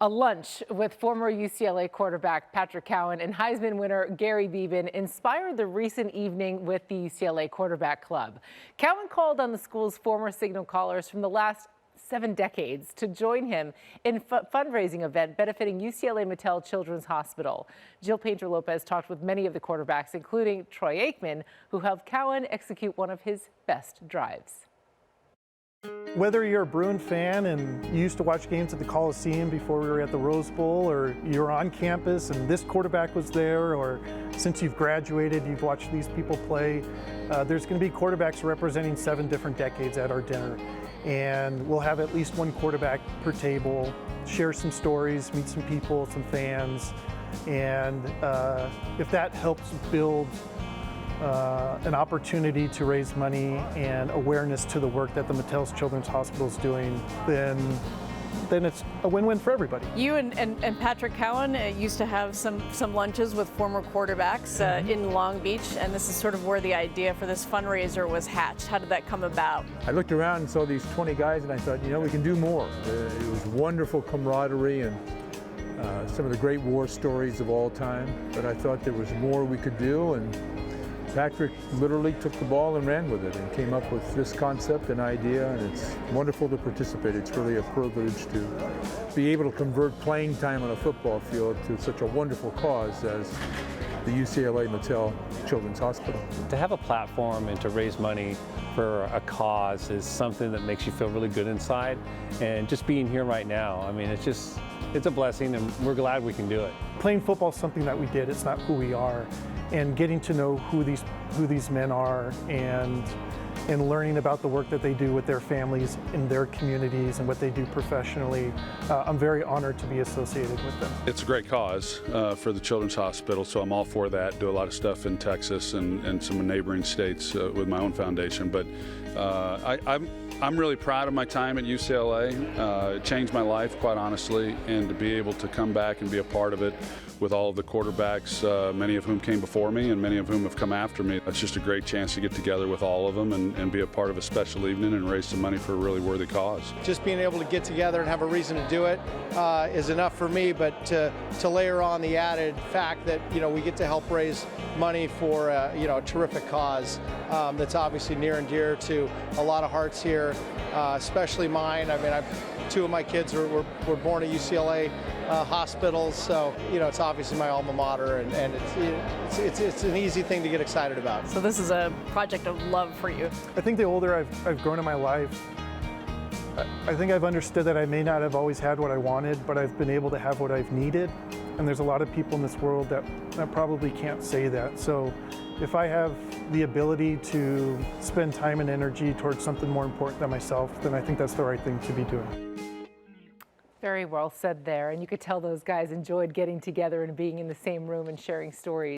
A lunch with former UCLA quarterback Patrick Cowan and Heisman winner Gary Beban inspired the recent evening with the UCLA Quarterback Club. Cowan called on the school's former signal callers from the last 7 decades to join him in a fundraising event benefiting UCLA Mattel Children's Hospital. Jill Painter-Lopez talked with many of the quarterbacks, including Troy Aikman, who helped Cowan execute one of his best drives. Whether you're a Bruin fan and you used to watch games at the Coliseum before we were at the Rose Bowl, or you're on campus and this quarterback was there, or since you've graduated, you've watched these people play, there's going to be quarterbacks representing 7 different decades at our dinner. And we'll have at least one quarterback per table, share some stories, meet some people, some fans. And if that helps build an opportunity to raise money and awareness to the work that the Mattel's Children's Hospital is doing, then it's a win-win for everybody. You and Patrick Cowan used to have some lunches with former quarterbacks in Long Beach, and this is sort of where the idea for this fundraiser was hatched. How did that come about? I looked around and saw these 20 guys, and I thought, you know, we can do more. It was wonderful camaraderie and some of the great war stories of all time, but I thought there was more we could do, and Patrick literally took the ball and ran with it and came up with this concept and idea, and it's wonderful to participate. It's really a privilege to be able to convert playing time on a football field to such a wonderful cause as the UCLA Mattel Children's Hospital. To have a platform and to raise money for a cause is something that makes you feel really good inside, and just being here right now, I mean, it's a blessing, and we're glad we can do it. Playing football is something that we did, it's not who we are. And getting to know who these men are and learning about the work that they do with their families in their communities and what they do professionally, I'm very honored to be associated with them. It's a great cause for the Children's Hospital, so I'm all for that. Do a lot of stuff in Texas and some neighboring states with my own foundation. But I'm really proud of my time at UCLA. It changed my life, quite honestly, and to be able to come back and be a part of it with all of the quarterbacks, many of whom came before me and many of whom have come after me. It's just a great chance to get together with all of them and be a part of a special evening and raise some money for a really worthy cause. Just being able to get together and have a reason to do it is enough for me, but to layer on the added fact that, you know, we get to help raise money for a terrific cause that's obviously near and dear to a lot of hearts here, especially mine. I mean, 2 of my kids were born at UCLA hospitals, so it's obviously my alma mater, and it's an easy thing to get excited about. So this is a project of love for you. I think the older I've grown in my life, I think I've understood that I may not have always had what I wanted, but I've been able to have what I've needed. And there's a lot of people in this world that probably can't say that. So if I have the ability to spend time and energy towards something more important than myself, then I think that's the right thing to be doing. Very well said there. And you could tell those guys enjoyed getting together and being in the same room and sharing stories.